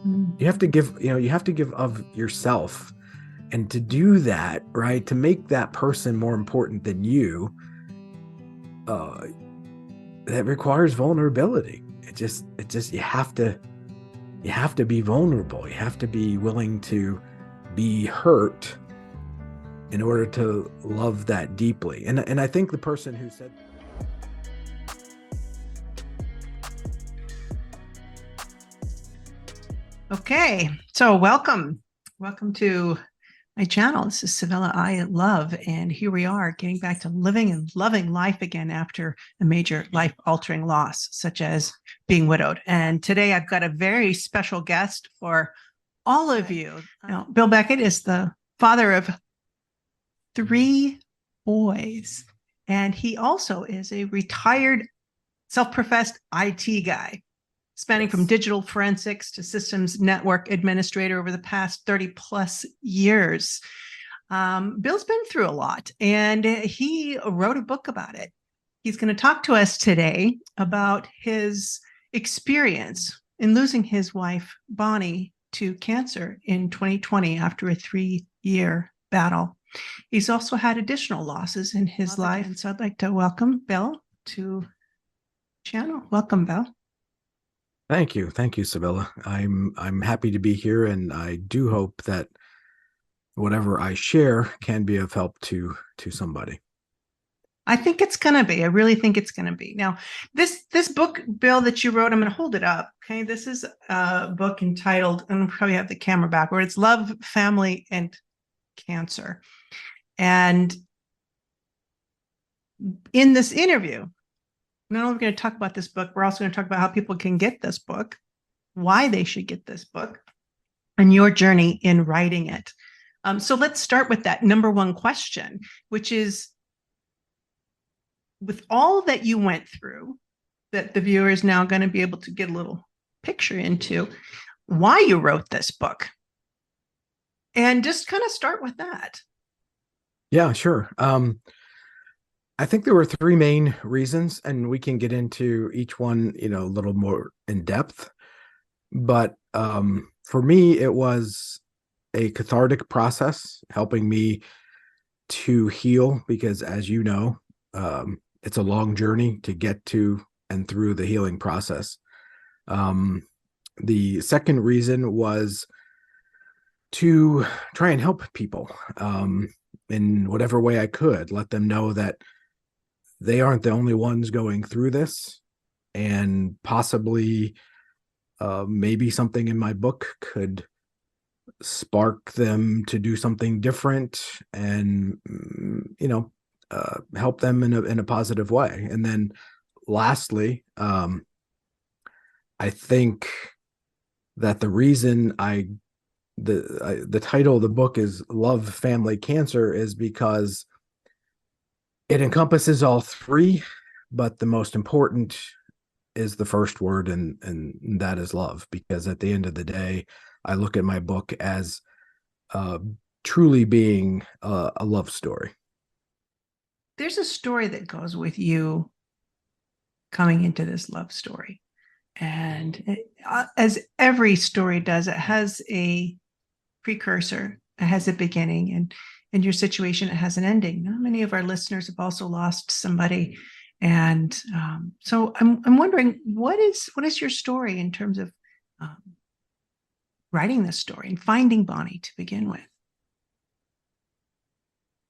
You have to give, you have to give of yourself. And to do that, right, to make that person more important than you, uh, that requires vulnerability. You have to be vulnerable. You have to be willing to be hurt in order to love that deeply. And I think the person who said, Okay, so welcome to my channel. This is Sevilla I Love, and here we are getting back to living and loving life again after a major life-altering loss, such as being widowed. And today I've got a very special guest for all of you. Now, Bill Becket is the father of three boys, and he also is a retired self-professed IT guy, spanning from digital forensics to systems network administrator over the past 30 plus years. Bill's been through a lot, and he wrote a book about it. He's going to talk to us today about his experience in losing his wife, Bonnie, to cancer in 2020 after a 3-year battle. He's also had additional losses in his life. And so I'd like to welcome Bill to the channel. Welcome, Bill. thank you, Sevilla. I'm happy to be here, and I do hope that whatever I share can be of help to somebody. I think it's going to be. I really think it's going to be. Now, this book, Bill, that you wrote, I'm going to hold it up. Okay, this is a book entitled, and I'll probably have the camera back, where it's Love, Family, and Cancer. And in this interview, not only are we going to talk about this book, we're also going to talk about how people can get this book, why they should get this book, and your journey in writing it. So let's start with that number one question, which is, with all that you went through, that the viewer is now going to be able to get a little picture into why you wrote this book. And just kind of start with that. Yeah, sure. I think there were three main reasons, and we can get into each one, a little more in depth. But for me, it was a cathartic process, helping me to heal, because as you know, it's a long journey to get to and through the healing process. The second reason was to try and help people in whatever way I could, let them know that they aren't the only ones going through this, and possibly maybe something in my book could spark them to do something different, and help them in a positive way. And then lastly, I think that the reason the title of the book is Love, Family, Cancer is because it encompasses all three, but the most important is the first word, and that is love. Because at the end of the day, I look at my book as truly being a love story. There's a story that goes with you coming into this love story. And as every story does, it has a precursor, it has a beginning, and in your situation, it has an ending. Now, many of our listeners have also lost somebody. And so I'm wondering, what is your story in terms of writing this story and finding Bonnie to begin with?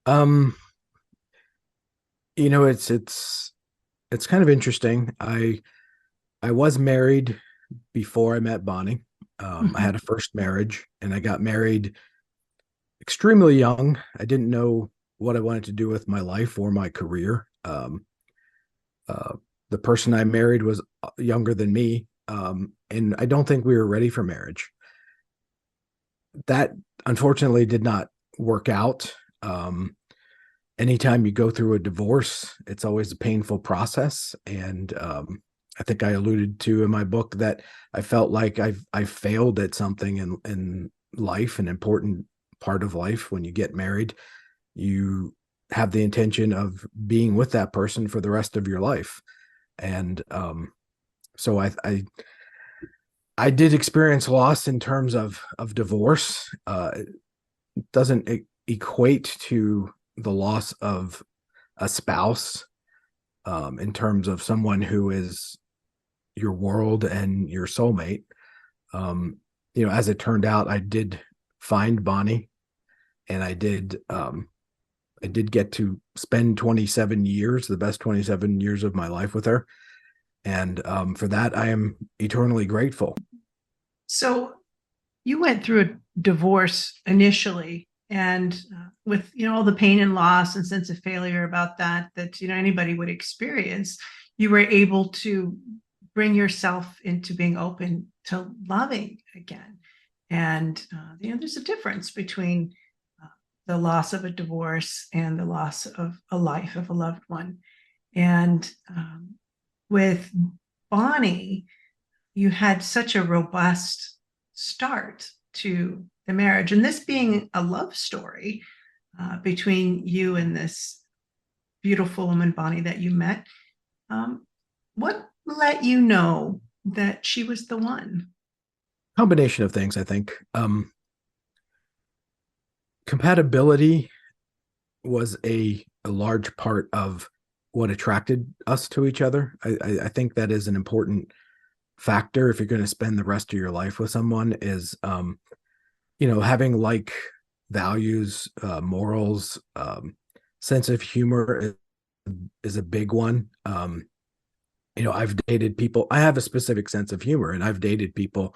Um, it's kind of interesting. I was married before I met Bonnie. I had a first marriage, and I got married extremely young. I didn't know what I wanted to do with my life or my career. Uh, the person I married was younger than me, and I don't think we were ready for marriage. That unfortunately did not work out. Anytime you go through a divorce, it's always a painful process. And I think I alluded to in my book that I felt like I failed at something in life, an important part of life. When you get married, you have the intention of being with that person for the rest of your life. And so I did experience loss in terms of divorce. It doesn't equate to the loss of a spouse, in terms of someone who is your world and your soulmate. Um, as it turned out, I did find Bonnie, and I did get to spend 27 years, the best 27 years of my life with her. And for that, I am eternally grateful. So you went through a divorce initially, and with all the pain and loss and sense of failure about that anybody would experience, you were able to bring yourself into being open to loving again. And there's a difference between uh, the loss of a divorce and the loss of a life of a loved one. And with Bonnie, you had such a robust start to the marriage. And this being a love story between you and this beautiful woman, Bonnie, that you met, what let you know that she was the one? Combination of things, I think. Compatibility was a large part of what attracted us to each other. I think that is an important factor if you're going to spend the rest of your life with someone, is having like values, morals, sense of humor is a big one. I've dated people, I have a specific sense of humor, and I've dated people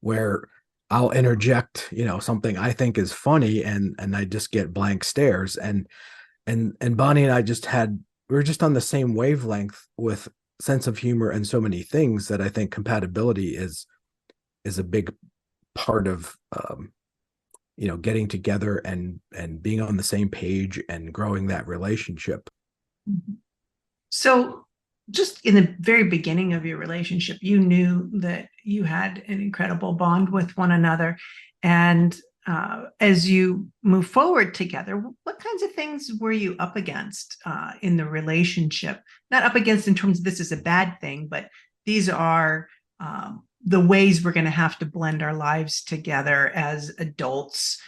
where I'll interject, something I think is funny, and I just get blank stares. And Bonnie and I we were just on the same wavelength with sense of humor and so many things, that I think compatibility is a big part of getting together and being on the same page and growing that relationship. So, just in the very beginning of your relationship, you knew that you had an incredible bond with one another. And as you move forward together, what kinds of things were you up against in the relationship? Not up against in terms of this is a bad thing, but these are the ways we're going to have to blend our lives together as adults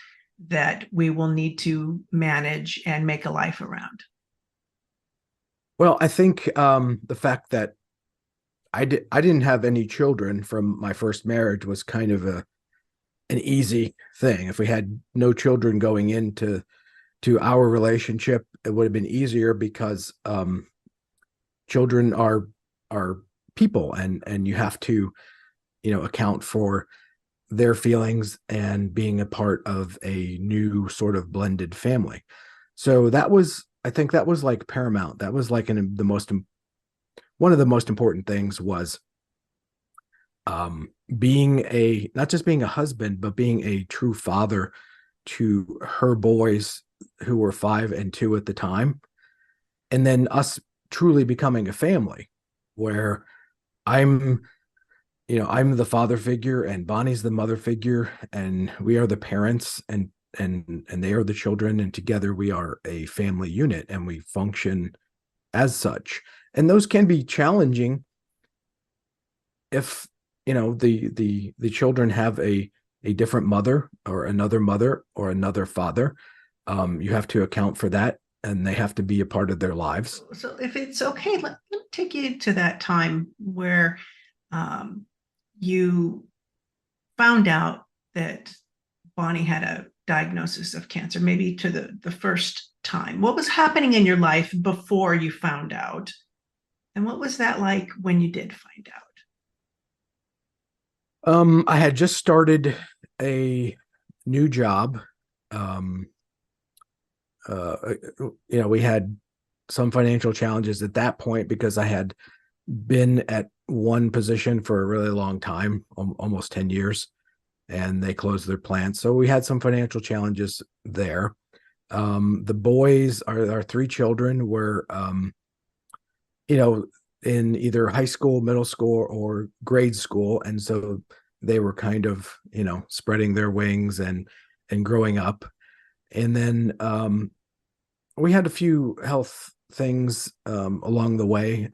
that we will need to manage and make a life around. Well, I think the fact that I didn't have any children from my first marriage was kind of an easy thing. If we had no children going into our relationship, it would have been easier, because children are people, and you have to account for their feelings and being a part of a new sort of blended family. So I think that was like paramount. That was like one of the most important things was being not just being a husband, but being a true father to her boys, who were 5 and 2 at the time. And then us truly becoming a family, where I'm I'm the father figure, and Bonnie's the mother figure, and we are the parents, and they are the children, and together we are a family unit, and we function as such. And those can be challenging if the children have a different mother, or another father. You have to account for that, and they have to be a part of their lives. So, if it's okay, let me take you to that time where um, you found out that Bonnie had a diagnosis of cancer, maybe to the first time. What was happening in your life before you found out? And what was that like when you did find out? I had just started a new job. Um, we had some financial challenges at that point, because I had been at one position for a really long time, almost 10 years, and they closed their plant. So we had some financial challenges there. The boys, our 3 children, were, you know, in either high school, middle school, or grade school. And so they were kind of, spreading their wings and growing up. And then we had a few health things along the way.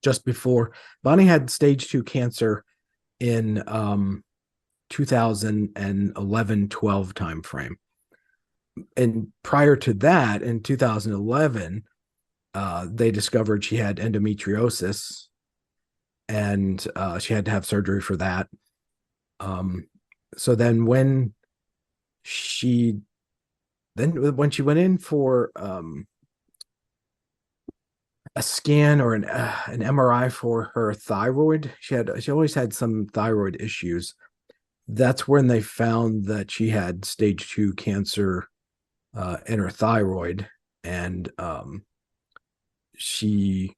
Just before Bonnie had stage 2 cancer in 2011-12 timeframe. And prior to that, in 2011, they discovered she had endometriosis, and she had to have surgery for that. Um, so she when she went in for a scan or an MRI for her thyroid, she always had some thyroid issues. That's when they found that she had stage 2 cancer in her thyroid, and she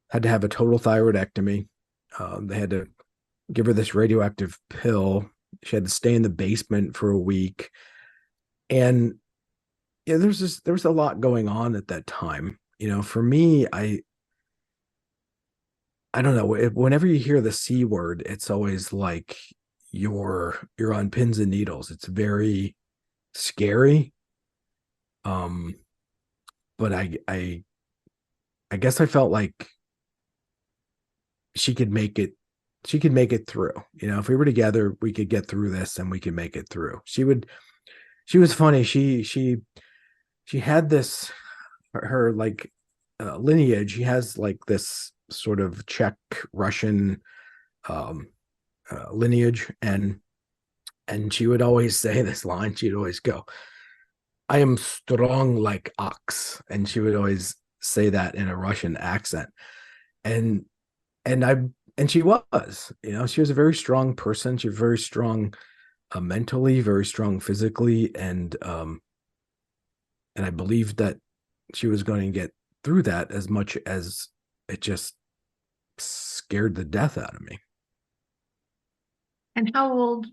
had to have a total thyroidectomy. They had to give her this radioactive pill. She had to stay in the basement for a week, and yeah, there was a lot going on at that time. For me, I don't know. Whenever you hear the C word, it's always like you're on pins and needles. It's very scary. Um, but I guess I felt like she could make it. She could make it through. If we were together, we could get through this, and we could make it through. She would. She was funny. She had this her like lineage. She has like this sort of Czech Russian um, lineage, and she would always say this line. She'd always go, "I am strong like ox," and she would always say that in a Russian accent. And and I and she was, she was a very strong person. She was very strong mentally, very strong physically, and I believed that she was going to get through that, as much as it just scared the death out of me. And how old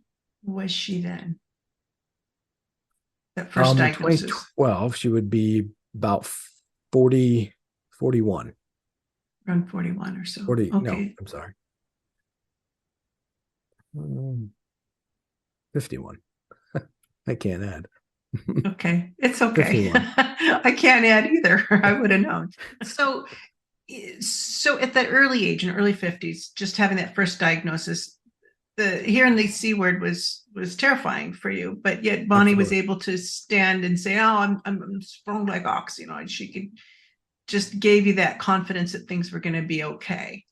was she then? That first In diagnosis? 2012, she would be about 40, 41, Around 41 or so. 40. No, Okay. I'm sorry. 51. I can't add. Okay. It's okay. 51. I can't add either. I would have known. So, so at that early age, in early 50s, just having that first diagnosis, hearing the C word was terrifying for you, but yet Bonnie was Absolutely. able to stand and say, "Oh, I'm strong like ox," and she could just gave you that confidence that things were going to be okay.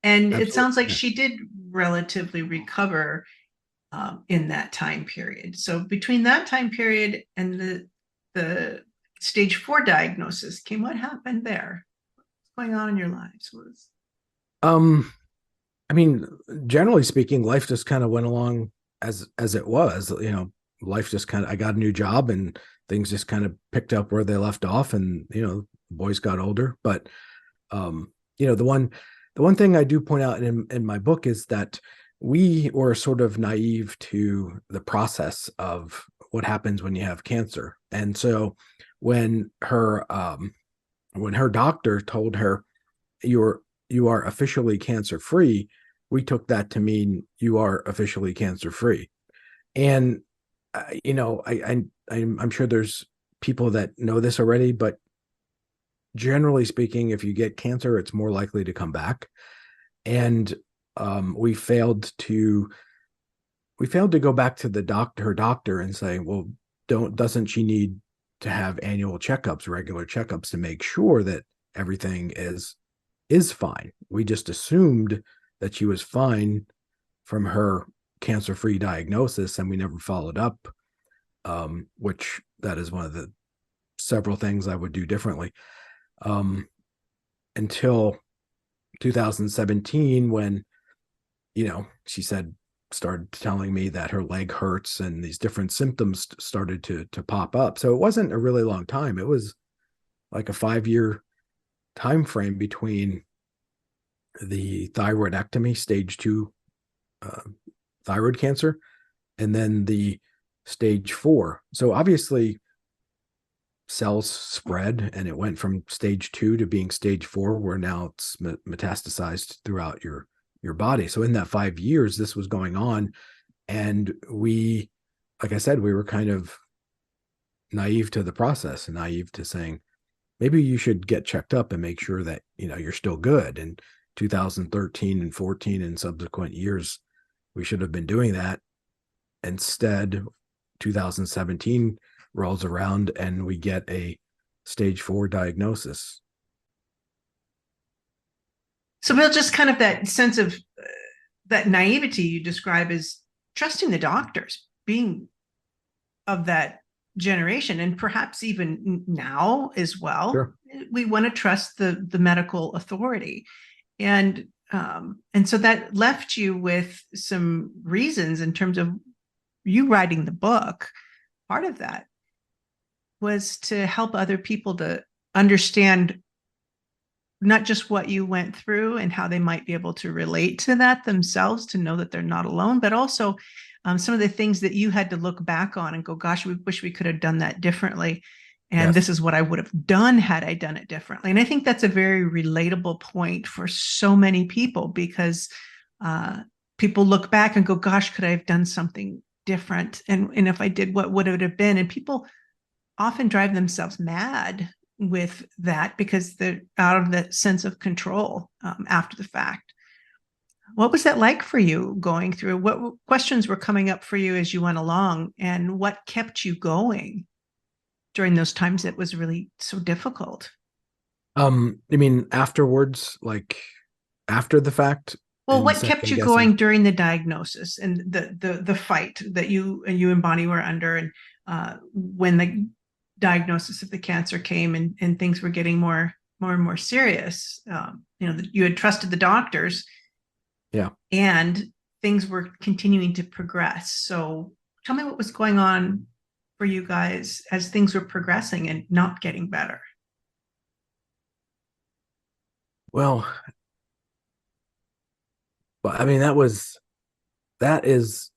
And it Absolutely. sounds like Yeah. she did relatively recover in that time period. So between that time period and the stage 4 diagnosis came, what happened there? What's going on in your lives? Um, I mean, generally speaking, life just kind of went along as it was. Life just kind of. I got a new job, and things just kind of picked up where they left off, and boys got older. But the one thing I do point out in my book is that we were sort of naive to the process of what happens when you have cancer, and so when her doctor told her you are officially cancer free, we took that to mean you are officially cancer free. And I'm sure there's people that know this already, but generally speaking, if you get cancer, it's more likely to come back. And we failed to go back to her doctor, and say, well, doesn't she need to have annual checkups, regular checkups, to make sure that everything is fine? We just assumed that she was fine from her cancer-free diagnosis, and we never followed up, which that is one of the several things I would do differently, um, until 2017, when she started telling me that her leg hurts, and these different symptoms started to pop up. So it wasn't a really long time. It was like a 5-year time frame between the thyroidectomy, stage 2 uh, thyroid cancer, and then the stage 4. So obviously cells spread, and it went from stage 2 to being stage 4, where now it's metastasized throughout your body. So in that 5 years, this was going on, and like I said, we were kind of naive to the process, and naive to saying, maybe you should get checked up and make sure that you're still good. And 2013 and 14 and subsequent years, we should have been doing that. Instead, 2017 rolls around and we get a stage 4 diagnosis. So, Bill, just kind of that sense of that naivety you describe as trusting the doctors, being of that generation, and perhaps even now as well. Sure. We want to trust the medical authority, and so that left you with some reasons in terms of you writing the book. Part of that was to help other people to understand not just what you went through and how they might be able to relate to that themselves, to know that they're not alone, but also some of the things that you had to look back on and go, gosh, we wish we could have done that differently. And Yes. this is what I would have done had I done it differently. And I think that's a very relatable point for so many people, because people look back and go, gosh, could I have done something different? And if I did, what would it have been? And people often drive themselves mad with that because they're out of that sense of control after the fact. What was that like for you going through? What questions were coming up for you as you went along, and what kept you going during those times that was really so difficult? I mean, afterwards, like after the fact, Well, in what kept second you guessing. going during the diagnosis and the fight that you and Bonnie were under, and when the diagnosis of the cancer came and things were getting more and more serious? You had trusted the doctors, Yeah. and things were continuing to progress. So tell me what was going on for you guys as things were progressing and not getting better. Well, but I mean, that is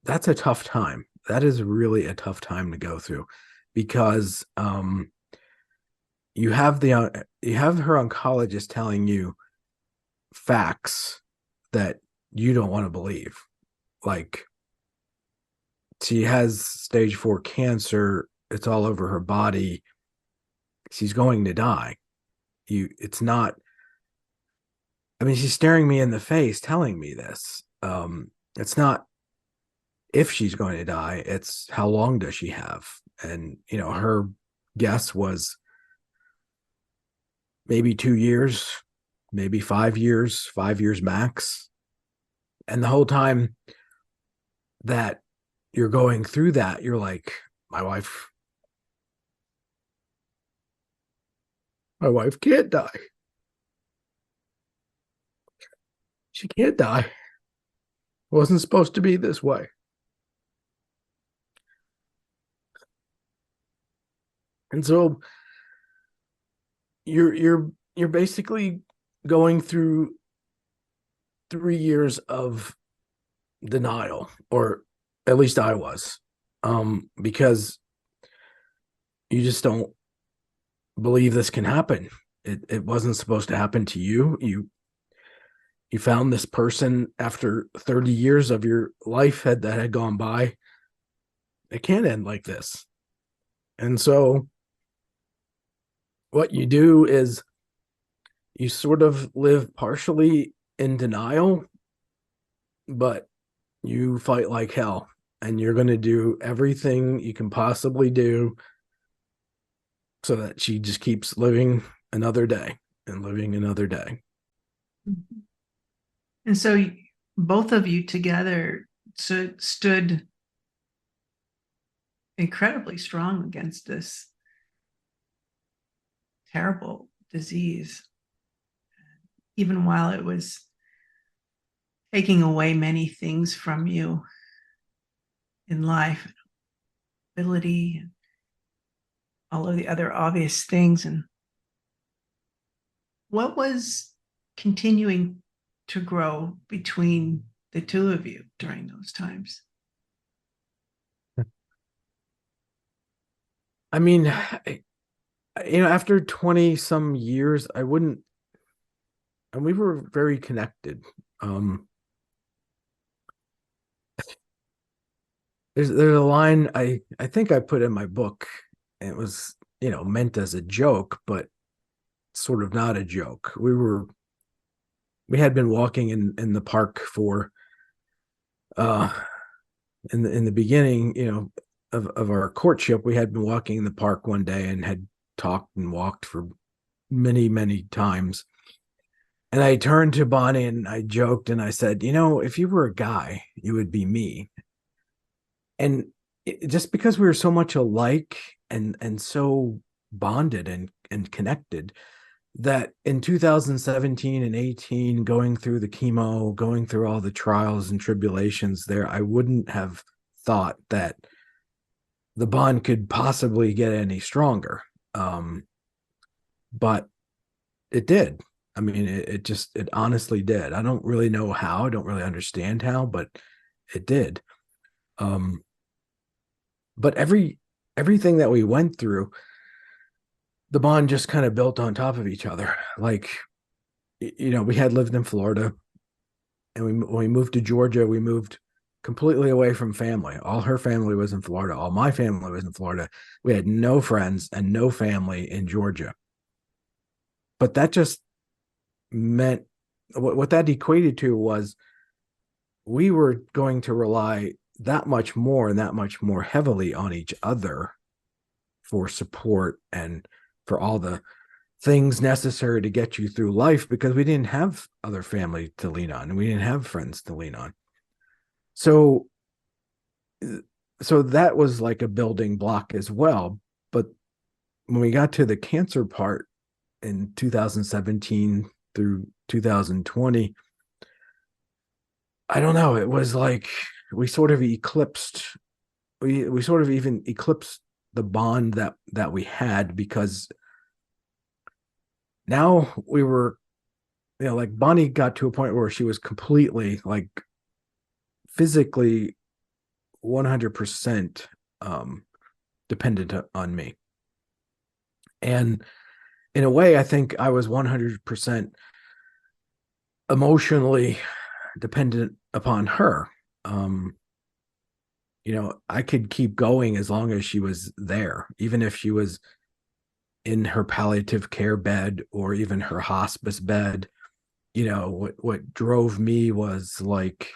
that's a tough time. That is really a tough time to go through, because you have her oncologist telling you facts that you don't want to believe. Like, she has stage 4 cancer, it's all over her body, she's going to die. It's not, I mean, she's staring me in the face telling me this. It's not if she's going to die, it's how long does she have? And her guess was maybe 2 years, maybe 5 years, 5 years max. And the whole time that you're going through that, you're like, my wife, my wife can't die. She can't die. It wasn't supposed to be this way. And so you're basically going through 3 years of denial, or at least I was, because you just don't believe this can happen. It wasn't supposed to happen to you. You found this person after 30 years of your life that had gone by. It can't end like this. And so what you do is you sort of live partially in denial, but you fight like hell, and you're going to do everything you can possibly do so that she just keeps living another day and living another day. And so both of you together stood incredibly strong against this terrible disease, even while it was taking away many things from you in life, ability, all of the other obvious things. And what was continuing to grow between the two of you during those times? I mean, after 20 some years, I wouldn't, and we were very connected. There's a line I think I put in my book. It was, meant as a joke, but sort of not a joke. We were we had been walking in the park for uh in the beginning, of our courtship. We had been walking in the park one day and had talked and walked for many, many times. And I turned to Bonnie and I joked and I said, if you were a guy, you would be me. And just because we were so much alike and so bonded and connected, that in 2017 and 18, going through the chemo, going through all the trials and tribulations there, I wouldn't have thought that the bond could possibly get any stronger. Um, but it did. I mean, it honestly did. I don't really know how. I don't really understand how, but it did. Um, but everything that we went through, the bond just kind of built on top of each other. Like, we had lived in Florida, and when we moved to Georgia, we moved completely away from family. All her family was in Florida. All my family was in Florida. We had no friends and no family in Georgia. But that just meant what that equated to was we were going to rely that much more and that much more heavily on each other for support and for all the things necessary to get you through life, because we didn't have other family to lean on and we didn't have friends to lean on. So that was like a building block as well. But when we got to the cancer part in 2017 through 2020, I don't know, it was like we sort of eclipsed we sort of even eclipsed the bond that we had, because now we were, like, Bonnie got to a point where she was completely, like, physically 100% dependent on me. And in a way, I think I was 100% emotionally dependent upon her. I could keep going as long as she was there, even if she was in her palliative care bed or even her hospice bed. What drove me was, like,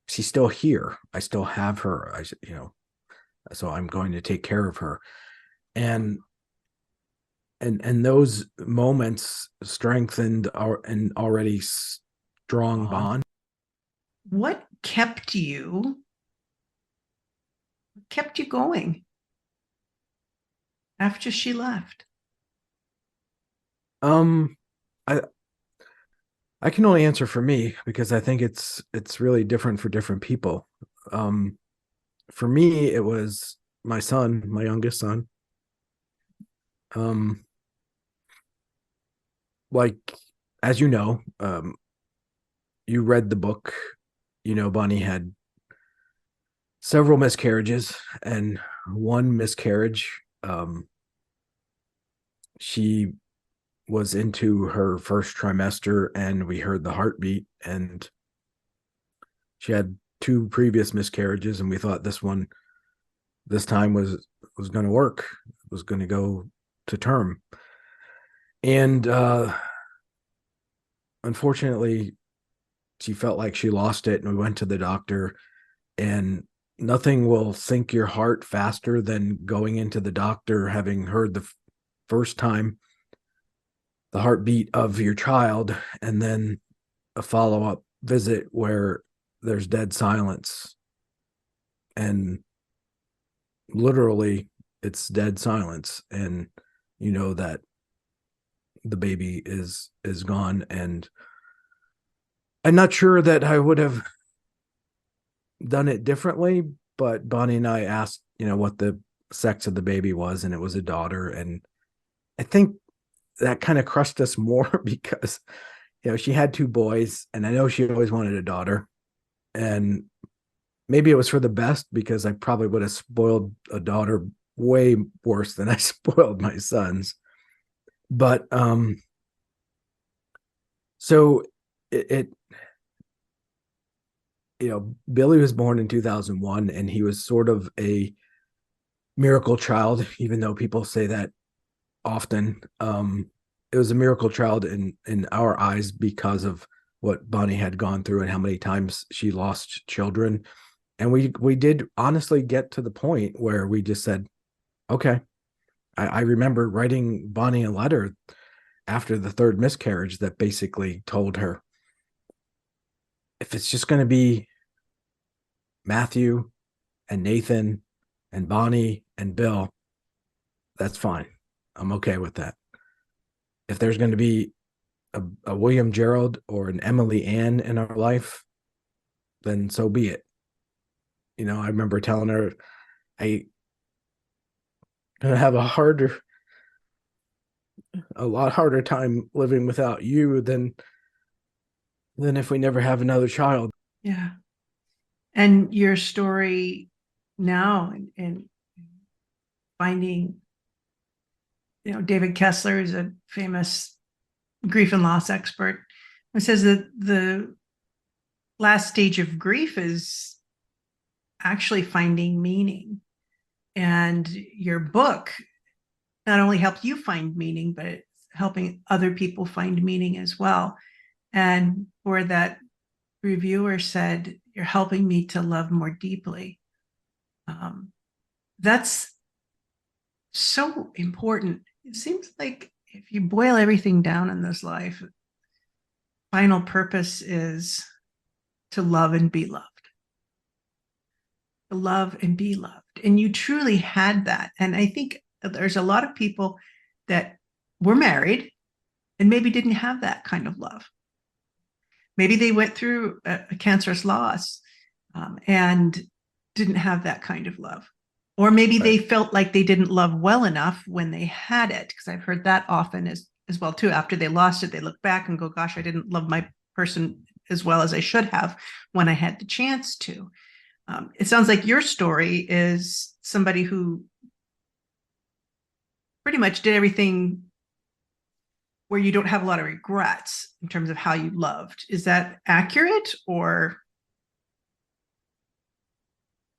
she's still here. I still have her. So I'm going to take care of her. And those moments strengthened our an already strong bond. What kept you going after she left? Um, I I can only answer for me, because I think it's really different for different people. Um, for me, it was my son, my youngest son. Um, like, as you read the book, Bonnie had several miscarriages, and one miscarriage, she was into her first trimester and we heard the heartbeat, and she had two previous miscarriages, and we thought this time was going to work, was going to go to term. And unfortunately, she felt like she lost it, and we went to the doctor, and nothing will sink your heart faster than going into the doctor having heard the first time the heartbeat of your child, and then a follow-up visit where there's dead silence, and literally it's dead silence, and that the baby is gone. And I'm not sure that I would have done it differently, but Bonnie and I asked, what the sex of the baby was, and it was a daughter. And I think that kind of crushed us more because, she had two boys, and I know she always wanted a daughter. And maybe it was for the best, because I probably would have spoiled a daughter way worse than I spoiled my sons. But so it Billy was born in 2001, and he was sort of a miracle child, even though people say that often. It was a miracle child in our eyes because of what Bonnie had gone through and how many times she lost children. And we did honestly get to the point where we just said, okay. I remember writing Bonnie a letter after the third miscarriage that basically told her, if it's just going to be Matthew and Nathan and Bonnie and Bill, that's fine. I'm okay with that. If there's going to be a William Gerald or an Emily Ann in our life, then so be it. I remember telling her, I gonna have a lot harder time living without you than if we never have another child. Yeah. And your story now and finding, David Kessler is a famous grief and loss expert who says that the last stage of grief is actually finding meaning. And your book not only helped you find meaning, but it's helping other people find meaning as well. And where that reviewer said, "You're helping me to love more deeply." That's so important. It seems like if you boil everything down in this life, final purpose is to love and be loved. To love and be loved. And you truly had that. And I think there's a lot of people that were married and maybe didn't have that kind of love. Maybe they went through a cancerous loss and didn't have that kind of love. Or maybe Right. they felt like they didn't love well enough when they had it, because I've heard that often as well too. After they lost it, they look back and go, "Gosh, I didn't love my person as well as I should have when I had the chance to." It sounds like your story is somebody who pretty much did everything where you don't have a lot of regrets in terms of how you loved. Is that accurate or?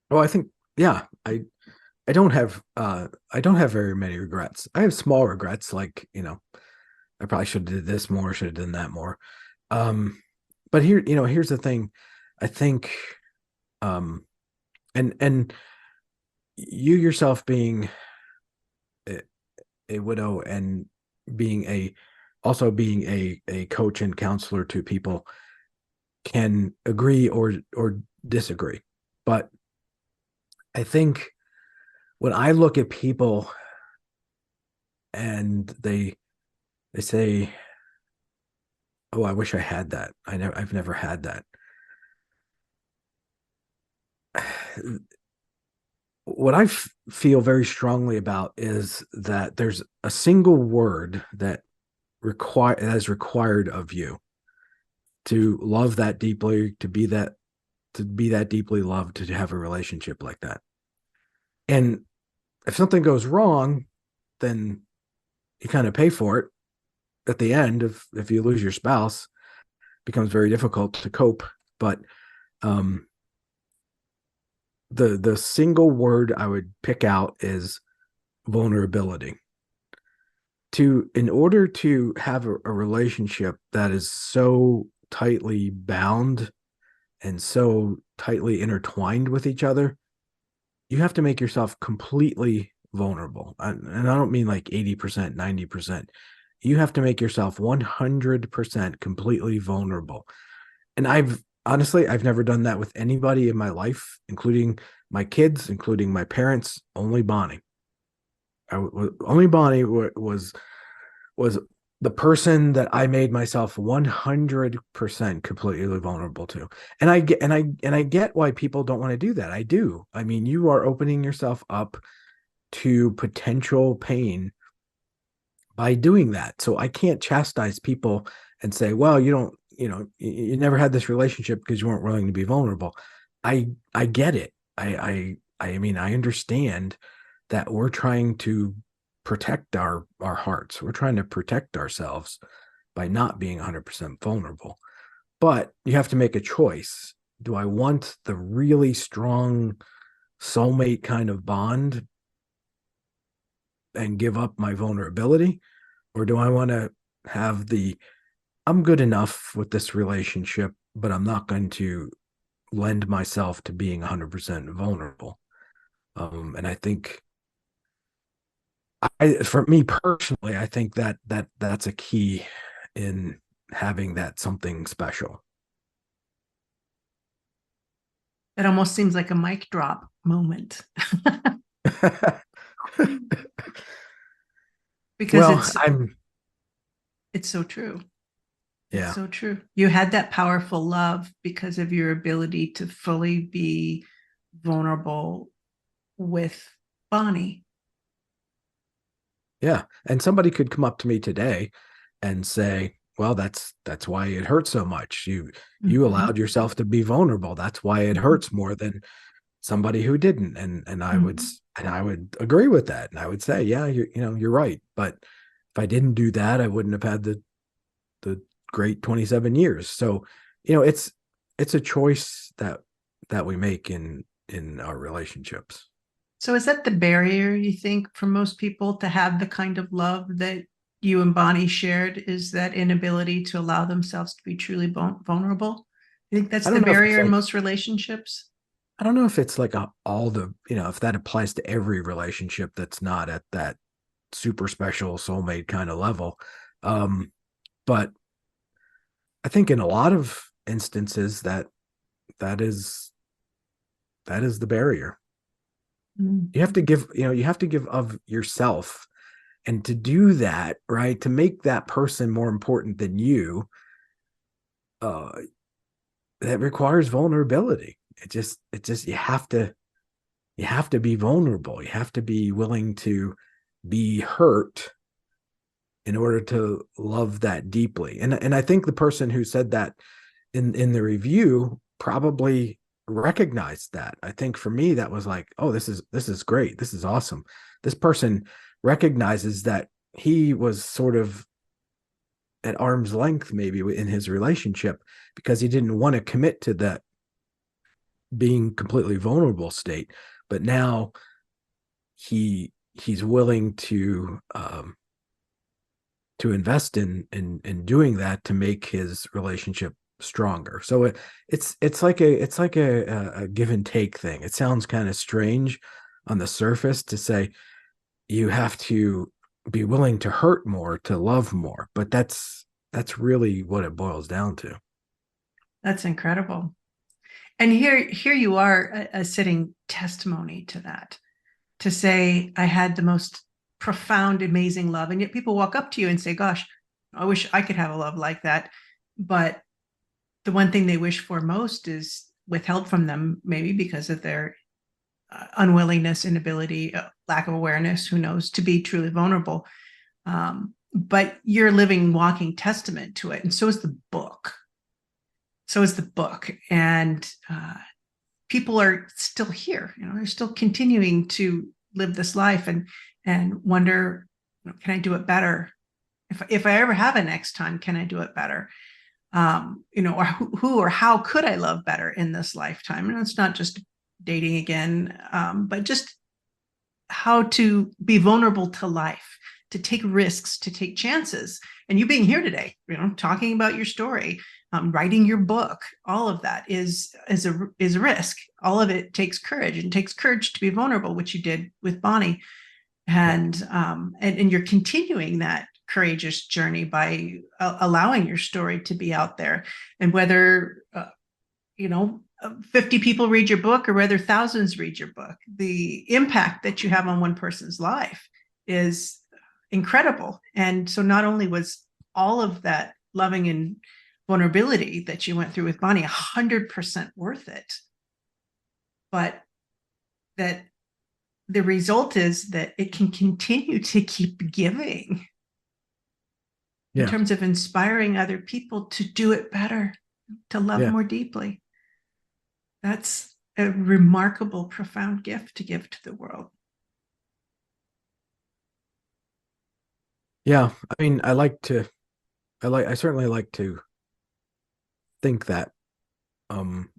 Well, I think, yeah, I don't have very many regrets. I have small regrets, like, I probably should have did this more, should have done that more. Um, but here's the thing. I think, um, and you yourself being a, a widow and being being a coach and counselor to people can agree or disagree. But I think when I look at people and they say, "Oh, I wish I had that. I've never had that." What feel very strongly about is that there's a single word that is required of you to love that deeply, to be that deeply loved, to have a relationship like that. And if something goes wrong, then you kind of pay for it at the end. If you lose your spouse, it becomes very difficult to cope. But um, the single word I would pick out is vulnerability. In order to have a relationship that is so tightly bound and so tightly intertwined with each other, you have to make yourself completely vulnerable. And I don't mean like 80%, 90%. You have to make yourself 100% completely vulnerable. And I've never done that with anybody in my life, including my kids, including my parents, only Bonnie. Only Bonnie was the person that I made myself 100% completely vulnerable to. And I get why people don't want to do that. I do. I mean, you are opening yourself up to potential pain by doing that. So I can't chastise people and say, "Well, you don't, you never had this relationship because you weren't willing to be vulnerable." I get it. I mean, I understand that we're trying to protect our hearts. We're trying to protect ourselves by not being 100% vulnerable. But you have to make a choice. Do I want the really strong soulmate kind of bond and give up my vulnerability? Or do I want to have the I'm good enough with this relationship, but I'm not going to lend myself to being 100% vulnerable. And I think for me personally, I think that's a key in having that something special. It almost seems like a mic drop moment because Well, it's I'm it's so true. It's yeah, so true. You had that powerful love because of your ability to fully be vulnerable with Bonnie. yeah. And somebody could come up to me today and say, "Well, that's why it hurts so much. You Mm-hmm. allowed yourself to be vulnerable. That's why it Mm-hmm. hurts more than somebody who didn't." Mm-hmm. And I would agree with that. And I would say, "Yeah, you're right. But if I didn't do that, I wouldn't have had the great 27 years." So, it's a choice that we make in our relationships. So is that the barrier you think for most people to have the kind of love that you and Bonnie shared is that inability to allow themselves to be truly vulnerable? I think that's I the don't know if it's barrier in like most relationships. I don't know if it's like all the, if that applies to every relationship that's not at that super special soulmate kind of level. Um, but I think in a lot of instances that is that is the barrier. You have to Mm-hmm. give, you have to give of yourself. And to do that, right, to make that person more important than you, uh, that requires vulnerability. It just you have to be vulnerable. You have to be willing to be hurt in order to love that deeply. And I think the person who said that in the review probably recognized that. I think for me that was like, oh, this is great. This is awesome. This person recognizes that he was sort of at arm's length maybe in his relationship because he didn't want to commit to that being completely vulnerable state, but now he's willing to invest in doing that to make his relationship stronger. So it's like a give and take thing. It sounds kind of strange on the surface to say you have to be willing to hurt more to love more, but that's really what it boils down to. That's incredible. And here you are, a sitting testimony to that. To say I had the most profound, amazing love, and yet people walk up to you and say, "Gosh, I wish I could have a love like that." But the one thing they wish for most is withheld from them, maybe because of their unwillingness, inability, lack of awareness, who knows, to be truly vulnerable. But you're a living, walking testament to it. And so is the book. So is the book. And people are still here. They're still continuing to live this life and wonder, can I do it better? If I ever have a next time, can I do it better? Or who or how could I love better in this lifetime? And it's not just dating again, but just how to be vulnerable to life, to take risks, to take chances. And you being here today, talking about your story, writing your book, all of that is a risk. All of it takes courage, and takes courage to be vulnerable, which you did with Bonnie, Yeah. and you're continuing that courageous journey by allowing your story to be out there. And whether 50 people read your book or whether thousands read your book, the impact that you have on one person's life is incredible. And so not only was all of that loving and vulnerability that you went through with Bonnie 100% worth it, but that the result is that it can continue to keep giving in Yeah. terms of inspiring other people to do it better, to love Yeah. more deeply. That's a remarkable, profound gift to give to the world. Yeah. I mean, I certainly like to think that um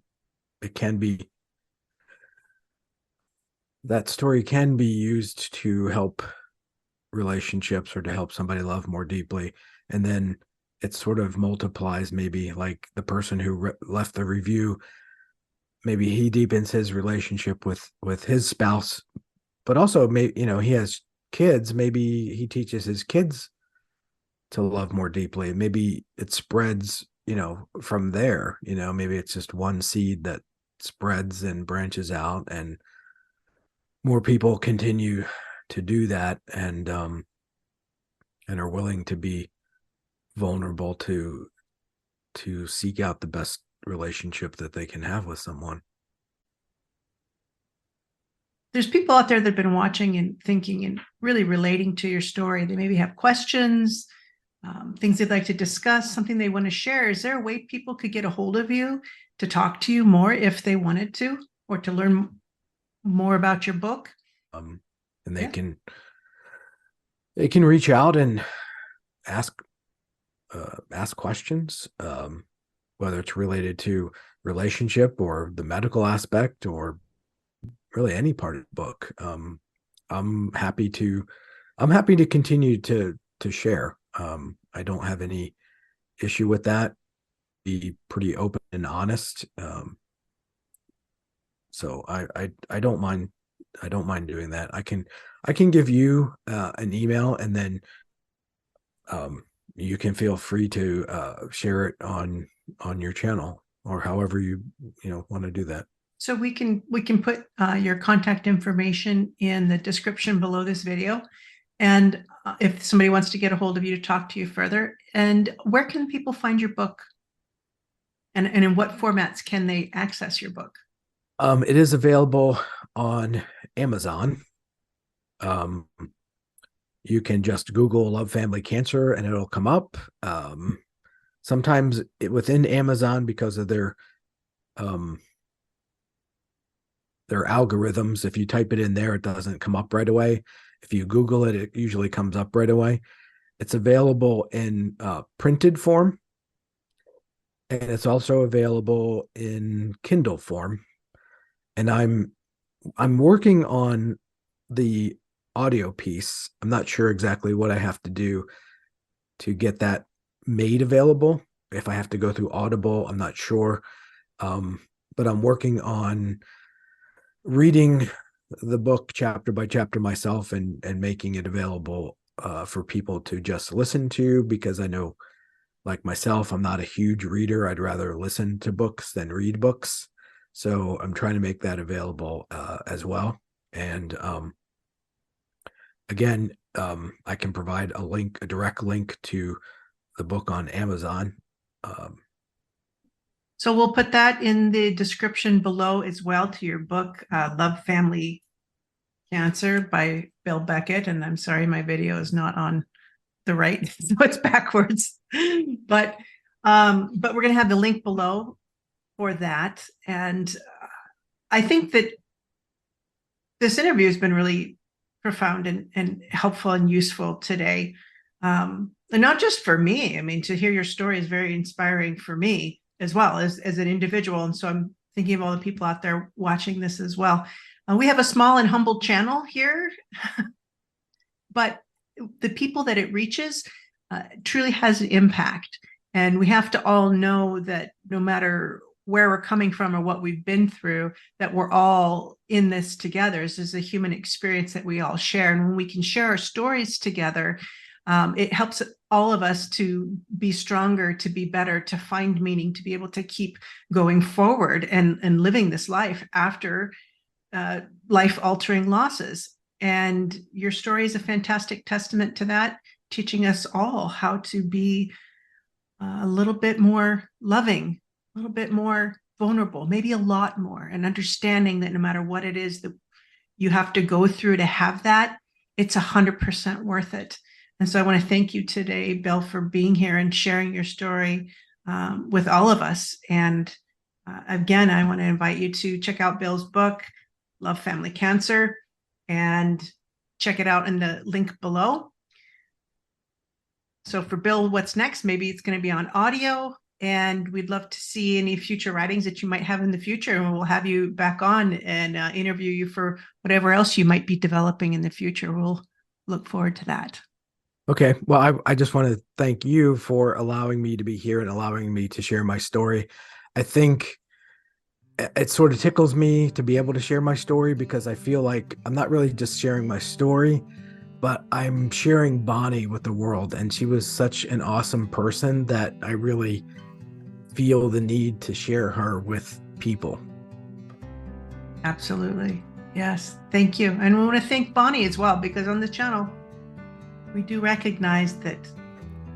it can be that story can be used to help relationships or to help somebody love more deeply. And then it sort of multiplies. Maybe like the person who left the review, maybe he deepens his relationship with his spouse, but also maybe, he has kids, maybe he teaches his kids to love more deeply. Maybe it spreads, from there. Maybe it's just one seed that spreads and branches out, and more people continue to do that, and are willing to be vulnerable to seek out the best relationship that they can have with someone. There's people out there that have been watching and thinking and really relating to your story. They maybe have questions, things they'd like to discuss, something they want to share. Is there a way people could get a hold of you to talk to you more if they wanted to, or to learn more about your book? And Yeah. they can reach out and ask ask questions, whether it's related to relationship or the medical aspect, or really any part of the book. I'm happy to I'm happy to continue to share. I don't have any issue with that. Be pretty open and honest. So I don't mind. I don't mind doing that. I can give you an email, and then um, you can feel free to share it on your channel, or however you want to do that. So we can put your contact information in the description below this video. And if somebody wants to get a hold of you to talk to you further, and where can people find your book? And in what formats can they access your book? It is available on Amazon. Um, you can just Google "Love Family Cancer" and it'll come up. Sometimes within Amazon, because of um, their algorithms, if you type it in there, it doesn't come up right away. If you Google it, it usually comes up right away. It's available in printed form, and it's also available in Kindle form. And I'm working on the audio piece. I'm not sure exactly what I have to do to get that made available. If I have to go through Audible, I'm not sure. But I'm working on reading the book chapter by chapter myself, and making it available for people to just listen to, because I know, like myself, I'm not a huge reader. I'd rather listen to books than read books. So I'm trying to make that available as well. And again, I can provide a direct link to the book on Amazon. So we'll put that in the description below as well, to your book, Love Family Cancer by Bill Beckett. And I'm sorry, my video is not on the right, so it's backwards. But we're going to have the link below for that. And I think that this interview has been really profound and helpful and useful today. And not just for me. I mean, to hear your story is very inspiring for me as well as an individual. And so I'm thinking of all the people out there watching this as well. We have a small and humble channel here, but the people that it reaches truly has an impact. And we have to all know that no matter where we're coming from or what we've been through, that we're all in this together. This is a human experience that we all share. And when we can share our stories together, it helps all of us to be stronger, to be better, to find meaning, to be able to keep going forward and living this life after life-altering losses. And your story is a fantastic testament to that, teaching us all how to be a little bit more loving, a little bit more vulnerable, maybe a lot more, and understanding that no matter what it is that you have to go through to have that, it's 100% worth it. And so I want to thank you today, Bill, for being here and sharing your story with all of us. And again, I want to invite you to check out Bill's book, Love Family Cancer, and check it out in the link below. So for Bill, what's next? Maybe it's going to be on audio, and we'd love to see any future writings that you might have in the future. And we'll have you back on and interview you for whatever else you might be developing in the future. We'll look forward to that. Okay. Well, I just want to thank you for allowing me to be here and allowing me to share my story. I think it sort of tickles me to be able to share my story because I feel like I'm not really just sharing my story, but I'm sharing Bonnie with the world. And she was such an awesome person that I really feel the need to share her with people. Absolutely. Yes. Thank you. And we want to thank Bonnie as well, because on the channel, we do recognize that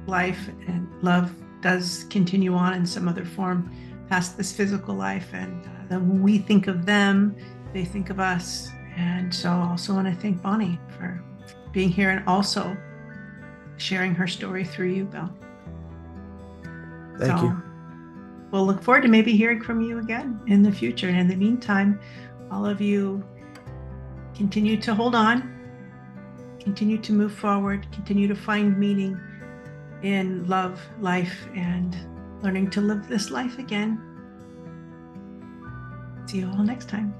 life and love does continue on in some other form past this physical life. And then when we think of them, they think of us. And so I also want to thank Bonnie for being here and also sharing her story through you, Bill. Thank So you. we'll look forward to maybe hearing from you again in the future. And in the meantime, all of you continue to hold on, continue to move forward, continue to find meaning in love, life, and learning to live this life again. See you all next time.